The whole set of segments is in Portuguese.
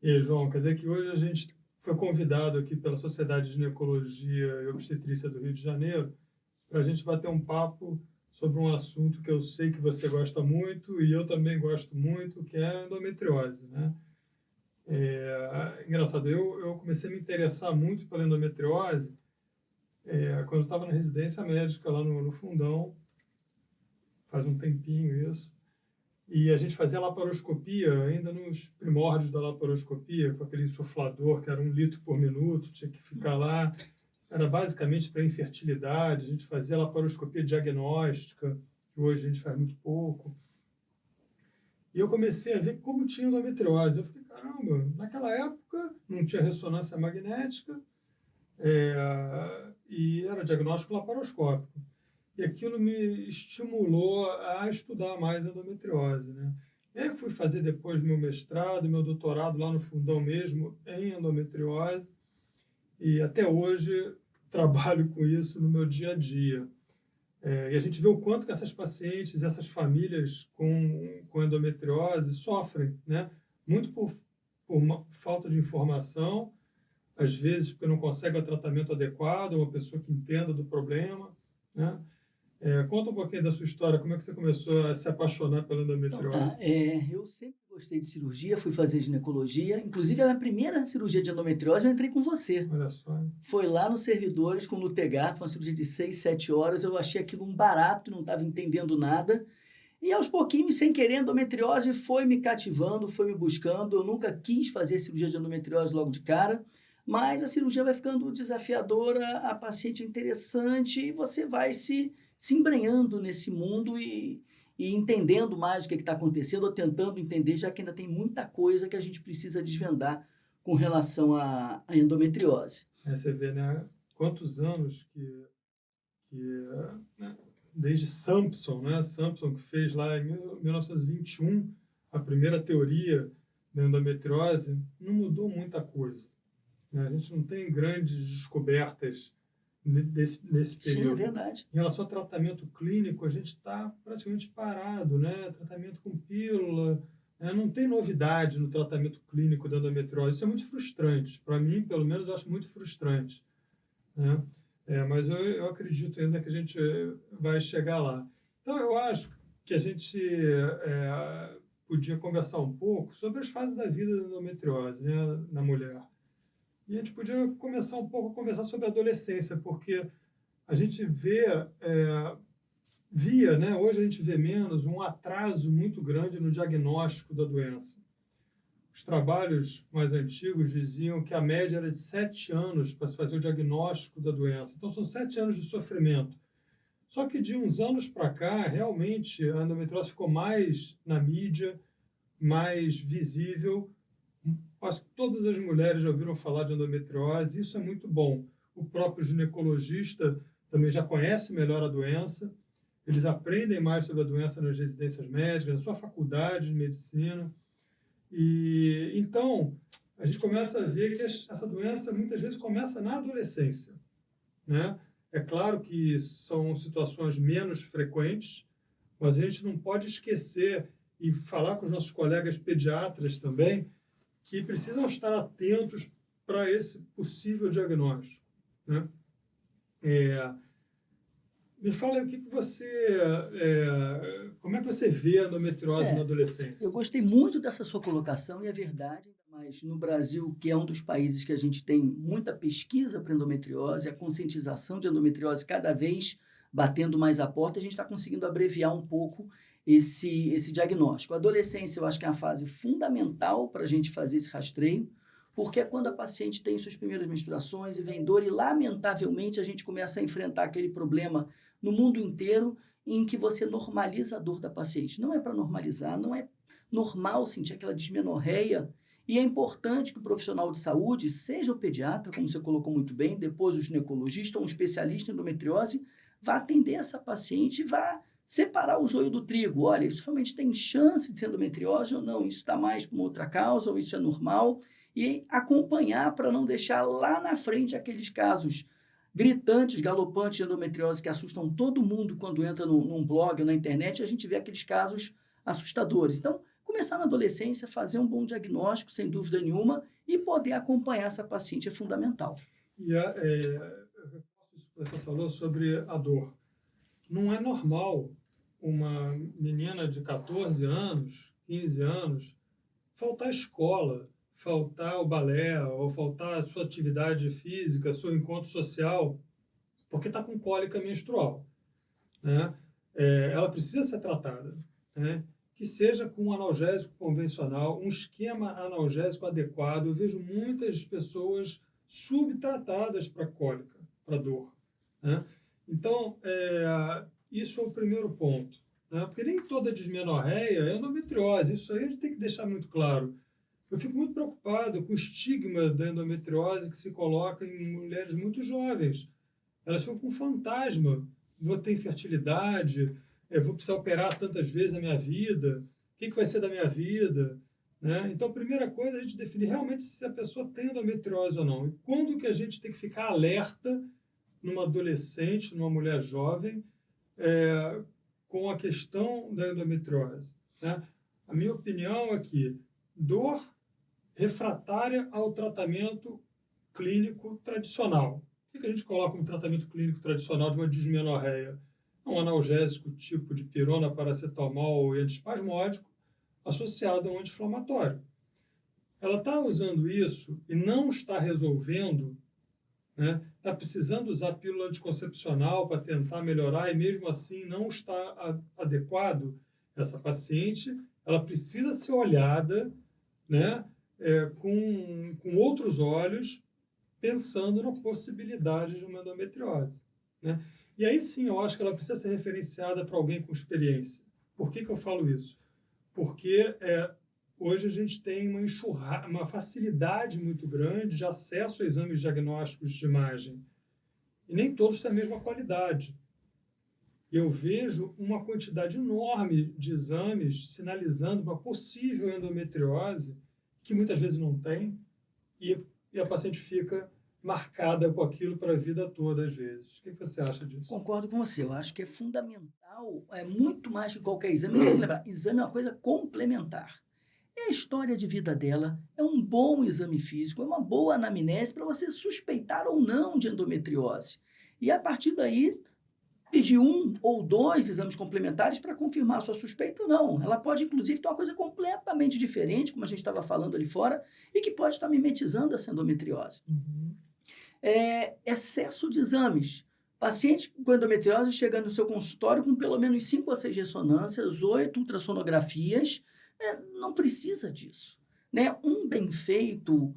E aí, João, quer dizer que hoje a gente foi convidado aqui pela Sociedade de Ginecologia e Obstetrícia do Rio de Janeiro para a gente bater um papo sobre um assunto que eu sei que você gosta muito e eu também gosto muito, que é a endometriose, né? Engraçado, eu comecei a me interessar muito pela endometriose quando eu estava na residência médica lá no Fundão, faz um tempinho isso. E a gente fazia laparoscopia, ainda nos primórdios da laparoscopia, com aquele insuflador que era 1 litro por minuto, tinha que ficar lá. Era basicamente para infertilidade, a gente fazia laparoscopia diagnóstica, que hoje a gente faz muito pouco. E eu comecei a ver como tinha endometriose. Eu fiquei, caramba, naquela época não tinha ressonância magnética, e era diagnóstico laparoscópico. E aquilo me estimulou a estudar mais endometriose, né? E aí fui fazer depois meu mestrado, meu doutorado lá no Fundão mesmo, em endometriose, e até hoje trabalho com isso no meu dia a dia. E a gente vê o quanto que essas pacientes, essas famílias com endometriose sofrem, né? Muito por falta de informação, às vezes porque não consegue o tratamento adequado, uma pessoa que entenda do problema, né? Conta um pouquinho da sua história, como é que você começou a se apaixonar pela Então tá, endometriose? eu sempre gostei de cirurgia, fui fazer ginecologia, inclusive a minha primeira cirurgia de endometriose eu entrei com você. Olha só. Foi lá nos Servidores com o Lutegar, foi uma cirurgia de 6, 7 horas, eu achei aquilo um barato, não estava entendendo nada. E aos pouquinhos, sem querer, a endometriose foi me cativando, foi me buscando. Eu nunca quis fazer cirurgia de endometriose logo de cara, mas a cirurgia vai ficando desafiadora, a paciente é interessante e você vai se embrenhando nesse mundo e entendendo mais o que está acontecendo, ou tentando entender, já que ainda tem muita coisa que a gente precisa desvendar com relação à endometriose. Você vê, né, quantos anos né, desde Sampson, né, Sampson que fez lá em 1921 a primeira teoria da endometriose, não mudou muita coisa, né? A gente não tem grandes descobertas nesse Sim, é período. verdade. Em relação ao tratamento clínico, a gente está praticamente parado, né? Tratamento com pílula, né? Não tem novidade no tratamento clínico da endometriose. Isso é muito frustrante. Para mim, pelo menos, eu acho muito frustrante, né? Mas eu acredito ainda que a gente vai chegar lá. Então, eu acho que a gente podia conversar um pouco sobre as fases da vida da endometriose, né, na mulher. E a gente podia começar um pouco a conversar sobre a adolescência, porque a gente via, né, hoje a gente vê menos, um atraso muito grande no diagnóstico da doença. Os trabalhos mais antigos diziam que a média era de 7 anos para se fazer o diagnóstico da doença. Então, são 7 anos de sofrimento. Só que de uns anos para cá, realmente, a endometriose ficou mais na mídia, mais visível. Acho que todas as mulheres já ouviram falar de endometriose, isso é muito bom. O próprio ginecologista também já conhece melhor a doença, eles aprendem mais sobre a doença nas residências médicas, na sua faculdade de medicina. E então, a gente começa a ver que essa doença muitas vezes começa na adolescência, né? É claro que são situações menos frequentes, mas a gente não pode esquecer e falar com os nossos colegas pediatras também que precisam estar atentos para esse possível diagnóstico, né? Me fala aí o que você, como é que você vê a endometriose na É, eu adolescência? gostei muito dessa sua colocação e é verdade, mas no Brasil, que é um dos países que a gente tem muita pesquisa para endometriose, a conscientização de endometriose cada vez batendo mais a porta, a gente está conseguindo abreviar um pouco esse diagnóstico. A adolescência, eu acho que é uma fase fundamental para a gente fazer esse rastreio, porque é quando a paciente tem suas primeiras menstruações e vem dor, e lamentavelmente a gente começa a enfrentar aquele problema no mundo inteiro em que você normaliza a dor da paciente. Não é para normalizar, não é normal sentir aquela dismenorreia. E é importante que o profissional de saúde, seja o pediatra, como você colocou muito bem, depois o ginecologista ou um especialista em endometriose, vá atender essa paciente e vá separar o joio do trigo. Olha, isso realmente tem chance de ser endometriose ou não? Isso está mais com outra causa ou isso é normal? E acompanhar para não deixar lá na frente aqueles casos gritantes, galopantes de endometriose que assustam todo mundo quando entra num blog ou na internet, a gente vê aqueles casos assustadores. Então, começar na adolescência, fazer um bom diagnóstico, sem dúvida nenhuma, e poder acompanhar essa paciente é fundamental. E eu reforço isso que você falou sobre a dor. Não é normal uma menina de 14 anos, 15 anos, faltar escola, faltar o balé, ou faltar a sua atividade física, seu encontro social, porque está com cólica menstrual, né? Ela precisa ser tratada, né? Que seja com um analgésico convencional, um esquema analgésico adequado. Eu vejo muitas pessoas subtratadas para cólica, para dor, né? Então, isso é o primeiro ponto, né? Porque nem toda dismenorreia é endometriose, isso aí a gente tem que deixar muito claro. Eu fico muito preocupado com o estigma da endometriose que se coloca em mulheres muito jovens. Elas ficam com fantasma. Vou ter infertilidade, vou precisar operar tantas vezes na minha vida, o que vai ser da minha vida? Né? Então, a primeira coisa é a gente definir realmente se a pessoa tem endometriose ou não. E quando que a gente tem que ficar alerta numa adolescente, numa mulher jovem, com a questão da endometriose, né? A minha opinião é que dor refratária ao tratamento clínico tradicional. O que a gente coloca como tratamento clínico tradicional de uma dismenorreia? Um analgésico tipo de pirona, paracetamol e antiespasmódico associado a um anti-inflamatório. Ela está usando isso e não está resolvendo, né? Está precisando usar pílula anticoncepcional para tentar melhorar e mesmo assim não está adequado. Essa paciente, ela precisa ser olhada, né? Com outros olhos, pensando na possibilidade de uma endometriose, né? E aí sim, eu acho que ela precisa ser referenciada para alguém com experiência. Por que eu falo isso? Porque hoje a gente tem uma facilidade muito grande de acesso a exames diagnósticos de imagem. E nem todos têm a mesma qualidade. Eu vejo uma quantidade enorme de exames sinalizando uma possível endometriose, que muitas vezes não tem, e a paciente fica marcada com aquilo para a vida toda, às vezes. O que você acha disso? Concordo com você. Eu acho que é fundamental, é muito mais que qualquer exame. Tem que lembrar, exame é uma coisa complementar. É a história de vida dela, é um bom exame físico, é uma boa anamnese para você suspeitar ou não de endometriose. E a partir daí, pedir 1 ou 2 exames complementares para confirmar a sua suspeita ou não. Ela pode, inclusive, ter uma coisa completamente diferente, como a gente estava falando ali fora, e que pode estar mimetizando essa endometriose. Uhum. Excesso de exames. Paciente com endometriose chegando no seu consultório com pelo menos 5 ou 6 ressonâncias, 8 ultrassonografias, não precisa disso, né? Um bem feito,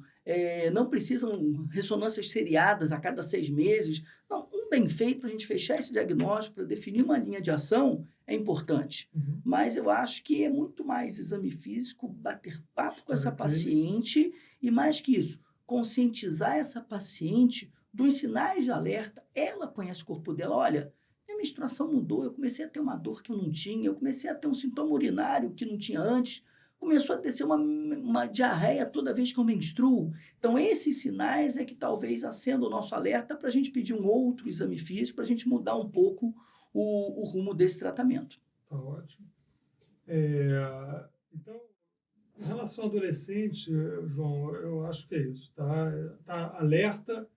não precisam ressonâncias seriadas a cada 6 meses. Não, um bem feito para a gente fechar esse diagnóstico, para definir uma linha de ação, é importante. Uhum. Mas eu acho que é muito mais exame físico, bater papo com essa Ok. paciente e, mais que isso, conscientizar essa paciente dos sinais de alerta. Ela conhece o corpo dela. Olha, minha menstruação mudou, eu comecei a ter uma dor que eu não tinha, eu comecei a ter um sintoma urinário que não tinha antes, começou a ter uma diarreia toda vez que eu menstruo. Então, esses sinais é que talvez acendam o nosso alerta para a gente pedir um outro exame físico, para a gente mudar um pouco o rumo desse tratamento. Tá ótimo. Então, em relação ao adolescente, João, eu acho que é isso, tá? Tá alerta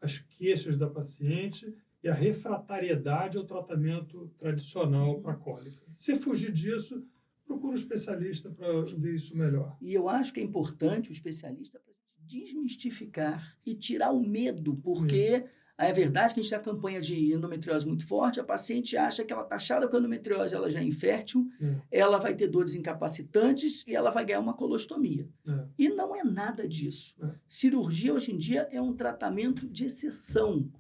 às queixas da paciente e a refratariedade ao tratamento tradicional para cólica. Se fugir disso, procura um especialista para ver isso melhor. E eu acho que é importante o especialista para desmistificar e tirar o medo, porque é verdade que a gente tem a campanha de endometriose muito forte, a paciente acha que ela está achada com a endometriose, ela já é infértil, ela vai ter dores incapacitantes e ela vai ganhar uma colostomia. E não é nada disso. Cirurgia, hoje em dia, é um tratamento de exceção.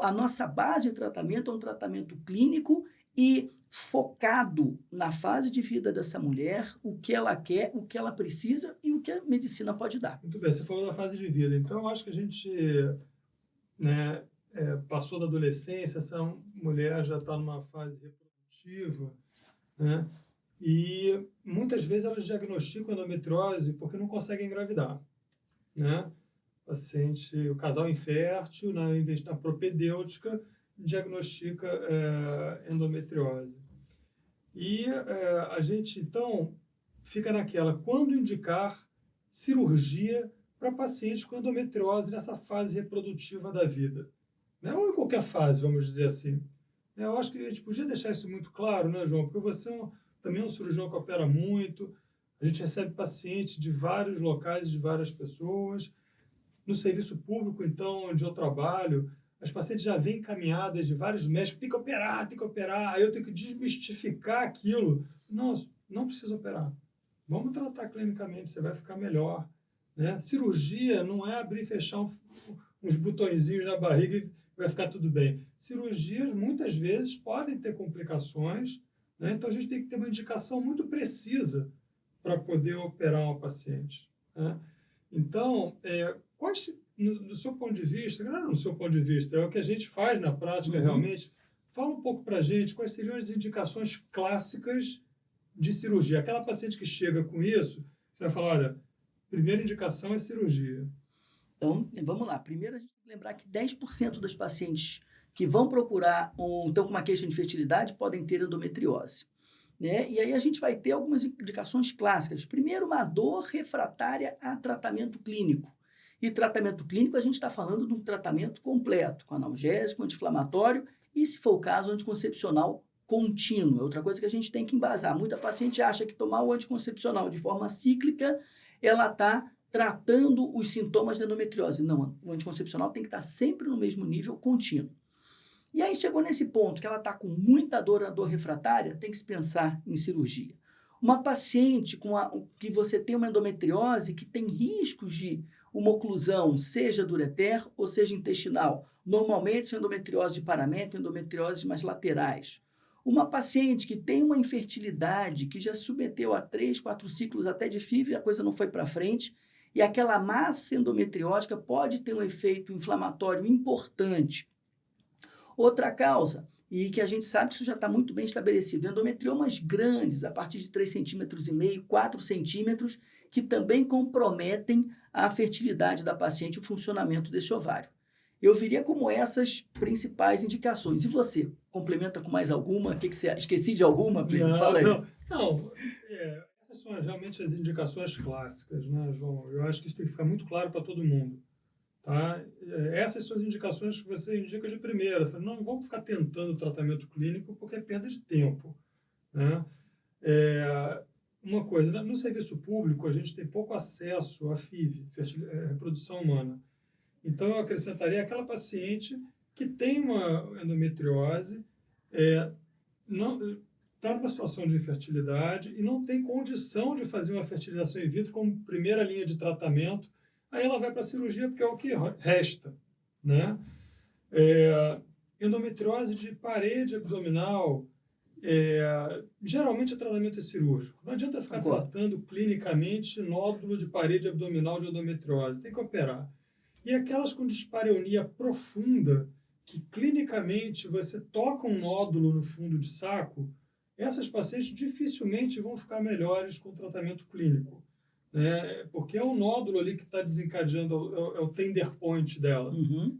A nossa base de tratamento é um tratamento clínico e focado na fase de vida dessa mulher, o que ela quer, o que ela precisa e o que a medicina pode dar. Muito bem, você falou da fase de vida. Então, eu acho que a gente, né, passou da adolescência, essa mulher já está numa fase reprodutiva, né? E muitas vezes elas diagnosticam endometriose porque não conseguem engravidar, né? O casal infértil, na propedêutica, diagnostica endometriose. E a gente, então, fica naquela, quando indicar cirurgia para pacientes com endometriose nessa fase reprodutiva da vida, né? Ou em qualquer fase, vamos dizer assim. Eu acho que a gente podia deixar isso muito claro, né, João? Porque você também é um cirurgião que opera muito, a gente recebe pacientes de vários locais, de várias pessoas. No serviço público, então, onde eu trabalho, as pacientes já vêm encaminhadas de vários médicos, tem que operar, aí eu tenho que desmistificar aquilo. Não, não precisa operar. Vamos tratar clinicamente, você vai ficar melhor, né? Cirurgia não é abrir e fechar uns botõezinhos na barriga e vai ficar tudo bem. Cirurgias, muitas vezes, podem ter complicações, né? Então, a gente tem que ter uma indicação muito precisa para poder operar uma paciente, né? Então, quais, do seu ponto de vista, não é no seu ponto de vista, é o que a gente faz na prática realmente, fala um pouco para a gente quais seriam as indicações clássicas de cirurgia. Aquela paciente que chega com isso, você vai falar, olha, primeira indicação é cirurgia. Então, vamos lá. Primeiro, a gente tem que lembrar que 10% das pacientes que vão procurar estão com uma queixa de infertilidade podem ter endometriose, né? E aí a gente vai ter algumas indicações clássicas. Primeiro, uma dor refratária a tratamento clínico. E tratamento clínico, a gente está falando de um tratamento completo, com analgésico, anti-inflamatório e, se for o caso, anticoncepcional contínuo. É outra coisa que a gente tem que embasar. Muita paciente acha que tomar o anticoncepcional de forma cíclica, ela está tratando os sintomas da endometriose. Não, o anticoncepcional tem que estar sempre no mesmo nível contínuo. E aí chegou nesse ponto que ela está com muita dor, a dor refratária, tem que se pensar em cirurgia. Uma paciente que você tem uma endometriose que tem riscos de uma oclusão, seja do ureter ou seja intestinal. Normalmente são endometriose de paramento, endometrioses mais laterais. Uma paciente que tem uma infertilidade, que já se submeteu a 3, 4 ciclos até de FIV e a coisa não foi para frente, e aquela massa endometriótica pode ter um efeito inflamatório importante. Outra causa, e que a gente sabe que isso já está muito bem estabelecido, endometriomas grandes, a partir de 3,5 cm, 4 centímetros, que também comprometem a fertilidade da paciente e o funcionamento desse ovário. Eu viria como essas principais indicações. E você, complementa com mais alguma? O que você esqueci de alguma, Plínio? Fala aí. Não, essas são realmente as indicações clássicas, né, João? Eu acho que isso tem que ficar muito claro para todo mundo. Tá? Essas são as indicações que você indica de primeira. Não vamos ficar tentando tratamento clínico porque é perda de tempo, né? Uma coisa, no serviço público, a gente tem pouco acesso à FIV, reprodução humana. Então, eu acrescentaria aquela paciente que tem uma endometriose, está numa situação de infertilidade e não tem condição de fazer uma fertilização in vitro como primeira linha de tratamento. Aí ela vai para a cirurgia porque é o que resta, né? Endometriose de parede abdominal, geralmente o tratamento é cirúrgico. Não adianta ficar tratando clinicamente nódulo de parede abdominal de endometriose, tem que operar. E aquelas com dispareunia profunda, que clinicamente você toca um nódulo no fundo de saco, essas pacientes dificilmente vão ficar melhores com o tratamento clínico, né? Porque é o nódulo ali que está desencadeando, é o tender point dela.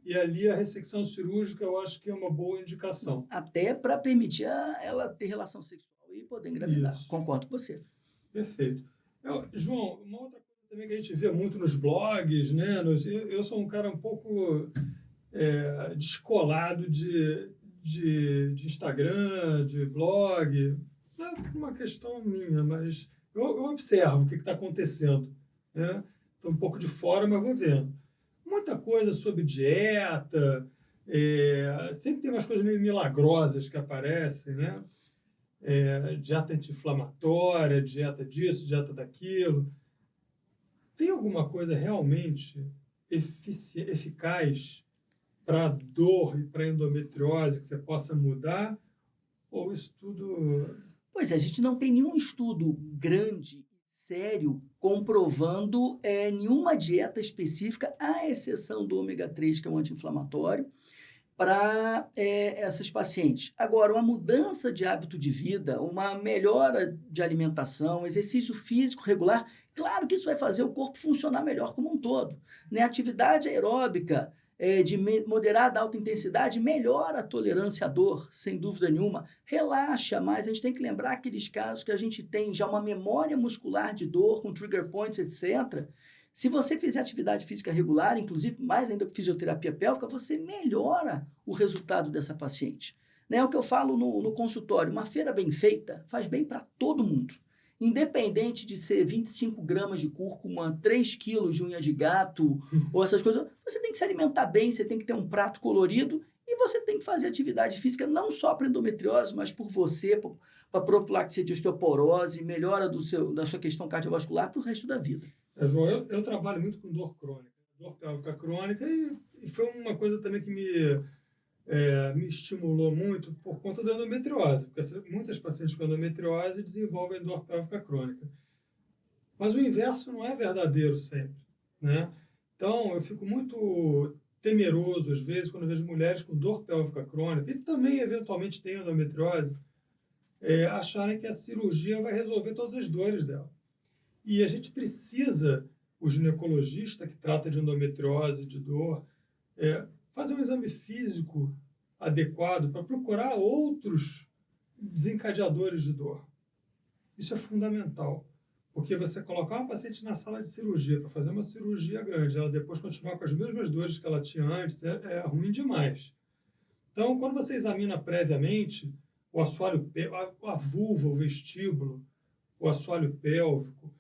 E ali a ressecção cirúrgica eu acho que é uma boa indicação. Até para permitir ela ter relação sexual e poder engravidar. Isso. Concordo com você. Perfeito. João, uma outra coisa também que a gente vê muito nos blogs, né? Eu sou um cara um pouco descolado de Instagram, de blog. Não é uma questão minha, mas eu observo o que está acontecendo, né? Estou um pouco de fora, mas vou vendo. Muita coisa sobre dieta, sempre tem umas coisas meio milagrosas que aparecem, né? Dieta anti-inflamatória, dieta disso, dieta daquilo. Tem alguma coisa realmente eficaz para dor e para endometriose que você possa mudar? Ou isso tudo... Pois é, a gente não tem nenhum estudo grande, sério, comprovando nenhuma dieta específica, à exceção do ômega 3, que é um anti-inflamatório, para essas pacientes. Agora, uma mudança de hábito de vida, uma melhora de alimentação, exercício físico regular, claro que isso vai fazer o corpo funcionar melhor como um todo, né? Atividade aeróbica, de moderada a alta intensidade, melhora a tolerância à dor, sem dúvida nenhuma, relaxa mais. A gente tem que lembrar aqueles casos que a gente tem já uma memória muscular de dor, com trigger points, etc. Se você fizer atividade física regular, inclusive mais ainda com fisioterapia pélvica, você melhora o resultado dessa paciente. É o que eu falo no consultório, uma feira bem feita faz bem para todo mundo. Independente de ser 25 gramas de cúrcuma, 3 quilos de unha de gato, ou essas coisas, você tem que se alimentar bem, você tem que ter um prato colorido e você tem que fazer atividade física não só para endometriose, mas por você, para profilaxia de osteoporose, melhora da sua questão cardiovascular para o resto da vida. João, eu trabalho muito com dor crônica, dor pélvica crônica, e foi uma coisa também que me estimulou muito por conta da endometriose, porque muitas pacientes com endometriose desenvolvem dor pélvica crônica. Mas o inverso não é verdadeiro sempre, né? Então, eu fico muito temeroso, às vezes, quando eu vejo mulheres com dor pélvica crônica, e também, eventualmente, têm endometriose, acharem que a cirurgia vai resolver todas as dores dela. E a gente precisa, o ginecologista que trata de endometriose, de dor, fazer um exame físico adequado para procurar outros desencadeadores de dor. Isso é fundamental, porque você colocar uma paciente na sala de cirurgia para fazer uma cirurgia grande, ela depois continuar com as mesmas dores que ela tinha antes, é ruim demais. Então, quando você examina previamente o assoalho, a vulva, o vestíbulo, o assoalho pélvico,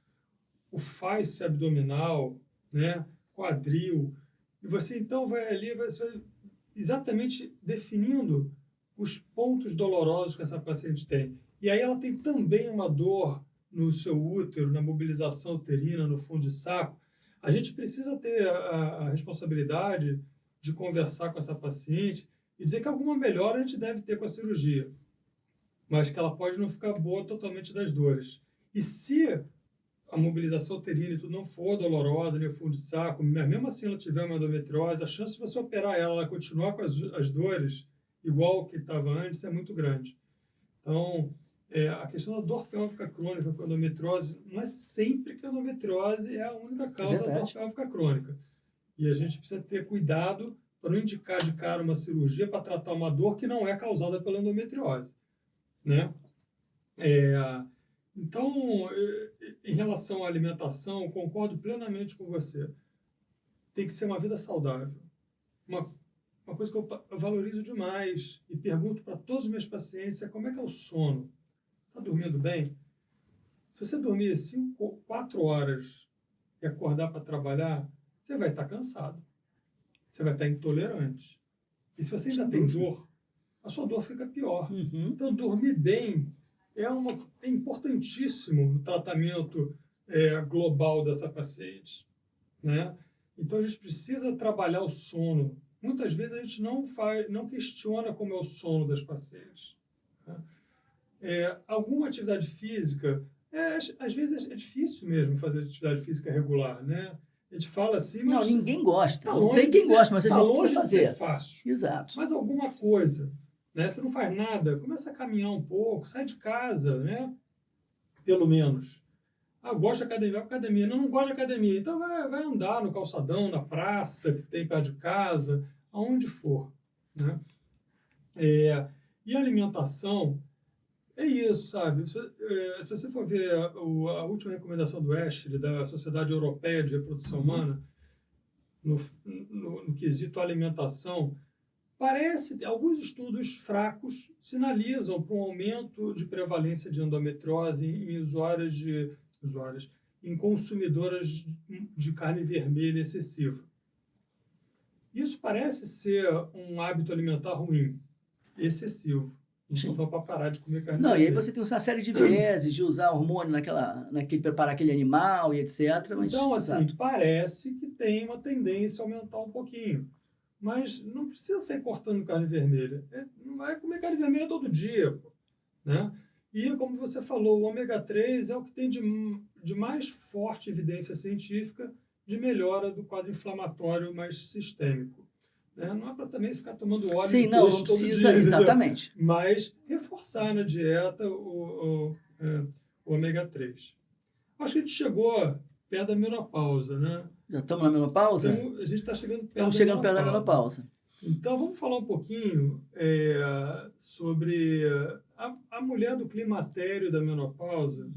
o face abdominal, né, quadril, e você então vai ali, vai exatamente definindo os pontos dolorosos que essa paciente tem. E aí ela tem também uma dor no seu útero, na mobilização uterina, no fundo de saco. A gente precisa ter a responsabilidade de conversar com essa paciente e dizer que alguma melhora a gente deve ter com a cirurgia, mas que ela pode não ficar boa totalmente das dores. E se a mobilização uterina e tudo não for dolorosa, nem o fundo de saco, mas mesmo assim ela tiver uma endometriose, a chance de você operar ela continuar com as dores igual que estava antes é muito grande. Então, a questão da dor pélvica crônica com endometriose, não é sempre que a endometriose é a única causa da dor pélvica crônica. E a gente precisa ter cuidado para não indicar de cara uma cirurgia para tratar uma dor que não é causada pela endometriose, né? Então, em relação à alimentação, concordo plenamente com você. Tem que ser uma vida saudável. Uma coisa que eu valorizo demais e pergunto para todos os meus pacientes é como é que é o sono. Está dormindo bem? Se você dormir 4 horas e acordar para trabalhar, você vai estar cansado. Você vai estar intolerante. E se você ainda tem dor, a sua dor fica pior. Uhum. Então, dormir bem é importantíssimo no tratamento global dessa paciente, né? Então, a gente precisa trabalhar o sono. Muitas vezes a gente não questiona como é o sono das pacientes, né? Alguma atividade física, às vezes é difícil mesmo fazer atividade física regular, né? A gente fala assim, mas... Não, ninguém gosta. Tá não tem quem gosta, mas a gente precisa fazer. É fácil. Exato. Mas alguma coisa, né? Você não faz nada, começa a caminhar um pouco, sai de casa, né? Pelo menos. Gosta de academia. Não gosta de academia. Então vai andar no calçadão, na praça que tem perto de casa, aonde for, né? E a alimentação é isso, sabe? Se você for ver a última recomendação do ESHRE, da Sociedade Europeia de Reprodução Humana, no quesito alimentação, alguns estudos fracos sinalizam para um aumento de prevalência de endometriose em consumidoras de carne vermelha excessiva. Isso parece ser um hábito alimentar ruim, excessivo. Não só para parar de comer carne vermelha. E aí você tem uma série de vieses de usar hormônio preparar aquele animal e etc. Mas, então, assim, parece que tem uma tendência a aumentar um pouquinho. Mas não precisa sair cortando carne vermelha. Não vai comer carne vermelha todo dia, né? E, como você falou, o ômega 3 é o que tem de mais forte evidência científica de melhora do quadro inflamatório mais sistêmico. Não é para também ficar tomando óleo de peixe não precisa, todo dia, exatamente. Mas reforçar na dieta o ômega 3. Acho que a gente chegou perto da menopausa, né? Já estamos na menopausa? Então, a gente está chegando perto Estamos chegando perto da menopausa. Então, vamos falar um pouquinho sobre a mulher do climatério da menopausa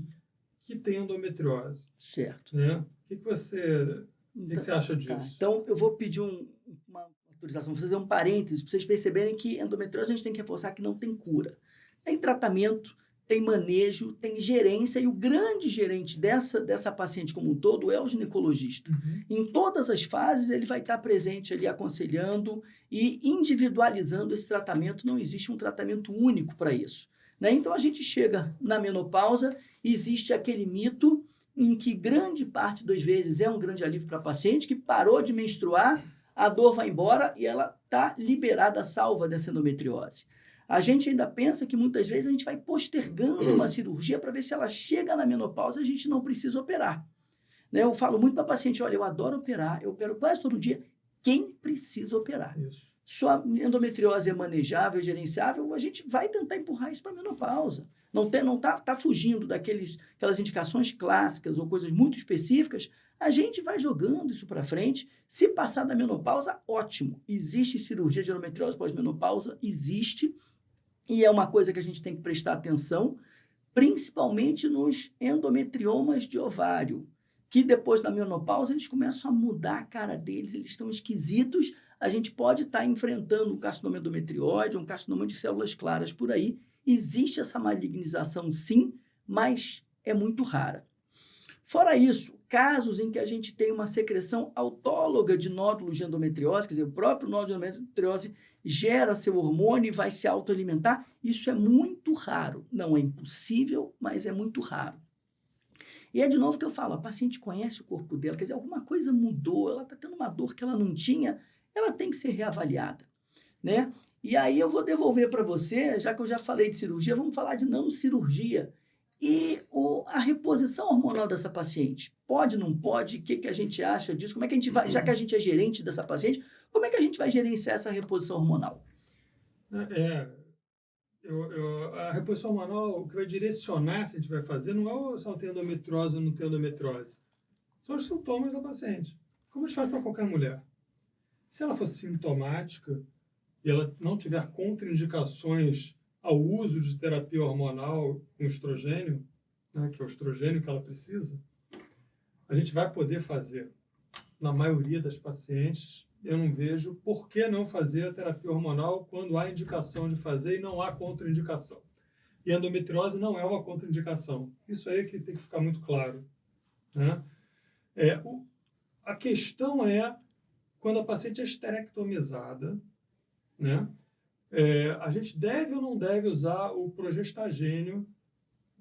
que tem endometriose. Certo. Né? O que você acha disso? Tá. Então, eu vou pedir uma autorização, vou fazer um parênteses para vocês perceberem que endometriose a gente tem que reforçar que não tem cura. Tem tratamento, tem manejo, tem gerência, e o grande gerente dessa paciente como um todo é o ginecologista. Uhum. Em todas as fases, ele vai estar presente ali aconselhando e individualizando esse tratamento. Não existe um tratamento único para isso. Né? Então, a gente chega na menopausa, existe aquele mito em que grande parte das vezes é um grande alívio para a paciente que parou de menstruar, a dor vai embora e ela está liberada, salva dessa endometriose. A gente ainda pensa que muitas vezes a gente vai postergando uma cirurgia para ver se ela chega na menopausa e a gente não precisa operar. Né? Eu falo muito para a paciente, olha, eu adoro operar, eu opero quase todo dia. Quem precisa operar? Isso. Sua endometriose é manejável, gerenciável, a gente vai tentar empurrar isso para a menopausa. Não tá fugindo aquelas indicações clássicas ou coisas muito específicas, a gente vai jogando isso para frente. Se passar da menopausa, ótimo. Existe cirurgia de endometriose pós-menopausa? Existe. E é uma coisa que a gente tem que prestar atenção, principalmente nos endometriomas de ovário, que depois da menopausa eles começam a mudar a cara deles, eles estão esquisitos. A gente pode estar enfrentando um carcinoma endometrióide, um carcinoma de células claras por aí. Existe essa malignização, sim, mas é muito rara. Fora isso, casos em que a gente tem uma secreção autóloga de nódulos de endometriose, quer dizer, o próprio nódulo de endometriose gera seu hormônio e vai se autoalimentar, isso é muito raro. Não é impossível, mas é muito raro. E é de novo que eu falo, a paciente conhece o corpo dela, quer dizer, alguma coisa mudou, ela está tendo uma dor que ela não tinha, ela tem que ser reavaliada, né? E aí eu vou devolver para você, já que eu já falei de cirurgia, vamos falar de nanocirurgia. E a reposição hormonal dessa paciente, pode, não pode? O que a gente acha disso? Como é que a gente vai, já que a gente é gerente dessa paciente, como é que a gente vai gerenciar essa reposição hormonal? A reposição hormonal, o que vai direcionar se a gente vai fazer, não é se ela tem endometriose ou não tem endometriose. São os sintomas da paciente. Como a gente faz para qualquer mulher? Se ela for sintomática e ela não tiver contraindicações ao uso de terapia hormonal com estrogênio, né, que é o estrogênio que ela precisa, a gente vai poder fazer. Na maioria das pacientes, eu não vejo por que não fazer a terapia hormonal quando há indicação de fazer e não há contraindicação. E a endometriose não é uma contraindicação. Isso aí que tem que ficar muito claro. Né? A questão é quando a paciente é esterectomizada, né? A gente deve ou não deve usar o progestagênio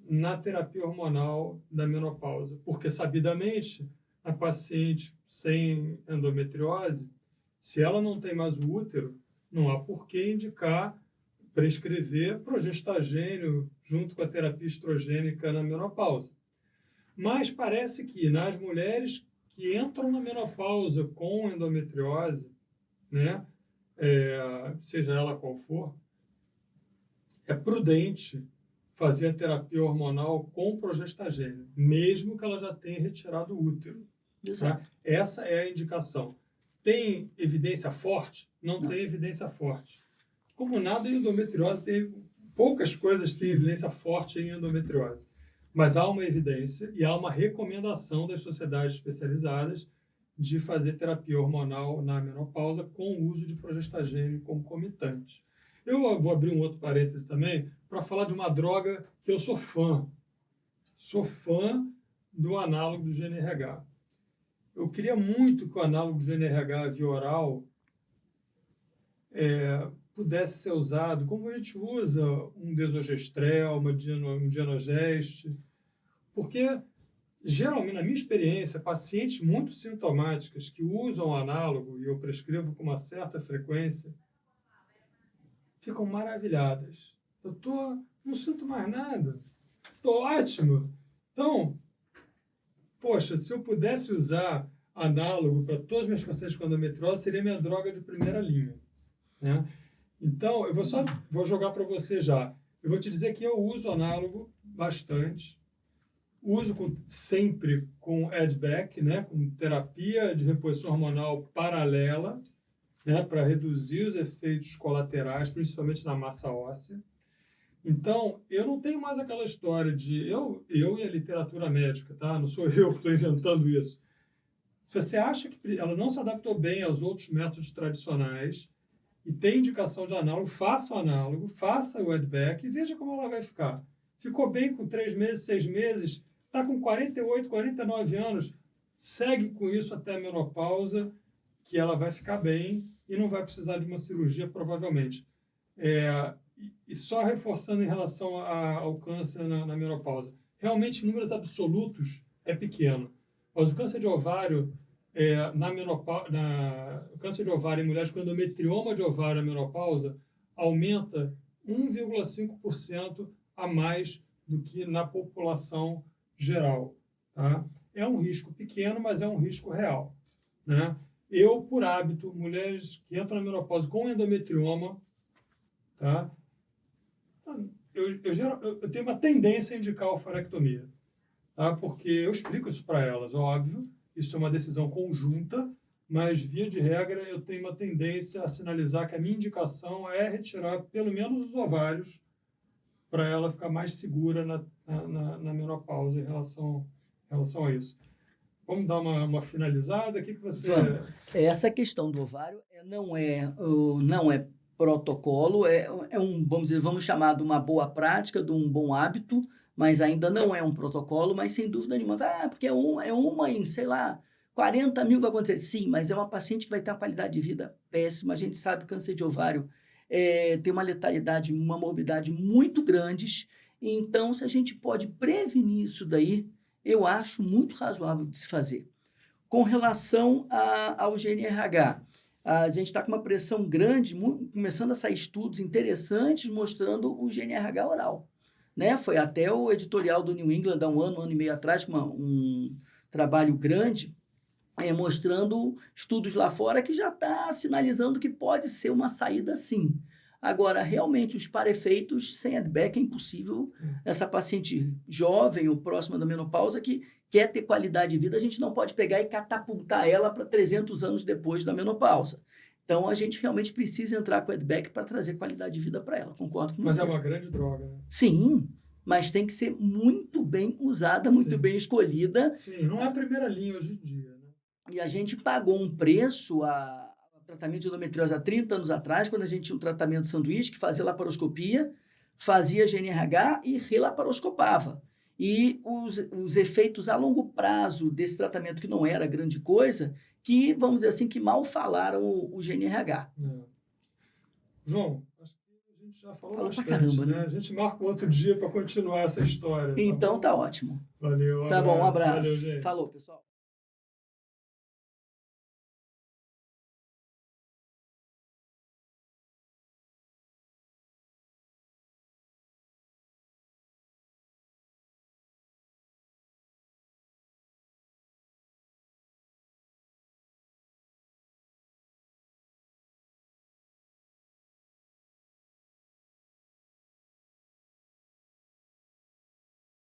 na terapia hormonal da menopausa? Porque, sabidamente, a paciente sem endometriose, se ela não tem mais o útero, não há por que prescrever progestagênio junto com a terapia estrogênica na menopausa. Mas parece que nas mulheres que entram na menopausa com endometriose, né, seja ela qual for, é prudente fazer a terapia hormonal com progestagênio, mesmo que ela já tenha retirado o útero. Exato. Tá? Essa é a indicação. Tem evidência forte? Não tem evidência forte. Como nada em endometriose, poucas coisas têm evidência forte em endometriose. Mas há uma evidência e há uma recomendação das sociedades especializadas de fazer terapia hormonal na menopausa com o uso de progestagênio concomitante. Eu vou abrir um outro parênteses também para falar de uma droga que eu sou fã. Sou fã do análogo do GNRH. Eu queria muito que o análogo do GNRH via oral pudesse ser usado como a gente usa um desogestrel, um dienogeste, porque geralmente, na minha experiência, pacientes muito sintomáticas que usam análogo, e eu prescrevo com uma certa frequência, ficam maravilhadas. Não sinto mais nada. Estou ótimo. Então, poxa, se eu pudesse usar análogo para todos os meus pacientes com endometriose, seria minha droga de primeira linha. Né? Então, eu vou jogar para você já. Eu vou te dizer que eu uso análogo bastante. Uso sempre com add-back, né, com terapia de reposição hormonal paralela, né, para reduzir os efeitos colaterais, principalmente na massa óssea. Então, eu não tenho mais aquela história de eu e a literatura médica, tá? Não sou eu que estou inventando isso. Se você acha que ela não se adaptou bem aos outros métodos tradicionais e tem indicação de análogo, faça o análogo, faça o add-back e veja como ela vai ficar. Ficou bem com 3 meses, 6 meses, está com 48, 49 anos, segue com isso até a menopausa, que ela vai ficar bem e não vai precisar de uma cirurgia, provavelmente. E só reforçando em relação ao câncer na menopausa. Realmente, em números absolutos, é pequeno. Mas o câncer de ovário, o câncer de ovário em mulheres com endometrioma de ovário na menopausa aumenta 1,5% a mais do que na população geral. Tá? É um risco pequeno, mas é um risco real. Né? Eu, por hábito, mulheres que entram na menopausa com endometrioma, tá? Eu tenho uma tendência a indicar a ovarectomia, tá? Porque eu explico isso para elas, óbvio, isso é uma decisão conjunta, mas, via de regra, eu tenho uma tendência a sinalizar que a minha indicação é retirar pelo menos os ovários para ela ficar mais segura na menopausa em relação a isso. Vamos dar uma finalizada? O que você... Vamos. Essa questão do ovário não é protocolo, vamos chamar de uma boa prática, de um bom hábito, mas ainda não é um protocolo, mas sem dúvida nenhuma. Porque é uma em, sei lá, 40 mil que vai acontecer. Sim, mas é uma paciente que vai ter uma qualidade de vida péssima. A gente sabe que câncer de ovário tem uma letalidade, uma morbidade muito grandes. Então, se a gente pode prevenir isso daí, eu acho muito razoável de se fazer. Com relação ao GNRH, a gente está com uma pressão grande, começando a sair estudos interessantes mostrando o GNRH oral. Né? Foi até o editorial do New England há um ano e meio atrás, com um trabalho grande, mostrando estudos lá fora que já está sinalizando que pode ser uma saída sim. Agora, realmente, os para-efeitos sem add-back é impossível. Essa paciente jovem ou próxima da menopausa que quer ter qualidade de vida, a gente não pode pegar e catapultar ela para 300 anos depois da menopausa. Então, a gente realmente precisa entrar com add-back para trazer qualidade de vida para ela. Concordo com você. Mas é uma grande droga, né? Sim, mas tem que ser muito bem usada, muito bem escolhida. Sim, não é a primeira linha hoje em dia, né? E a gente pagou um preço a tratamento de endometriose há 30 anos atrás, quando a gente tinha um tratamento sanduíche, que fazia laparoscopia, fazia GNRH e relaparoscopava. E os efeitos a longo prazo desse tratamento, que não era grande coisa, que, vamos dizer assim, que mal falaram o GNRH. João, acho que a gente já falou bastante, pra caramba, né? A gente marca outro dia para continuar essa história. Então tá ótimo. Valeu, Tá bom, um abraço. Valeu, gente. Falou, pessoal.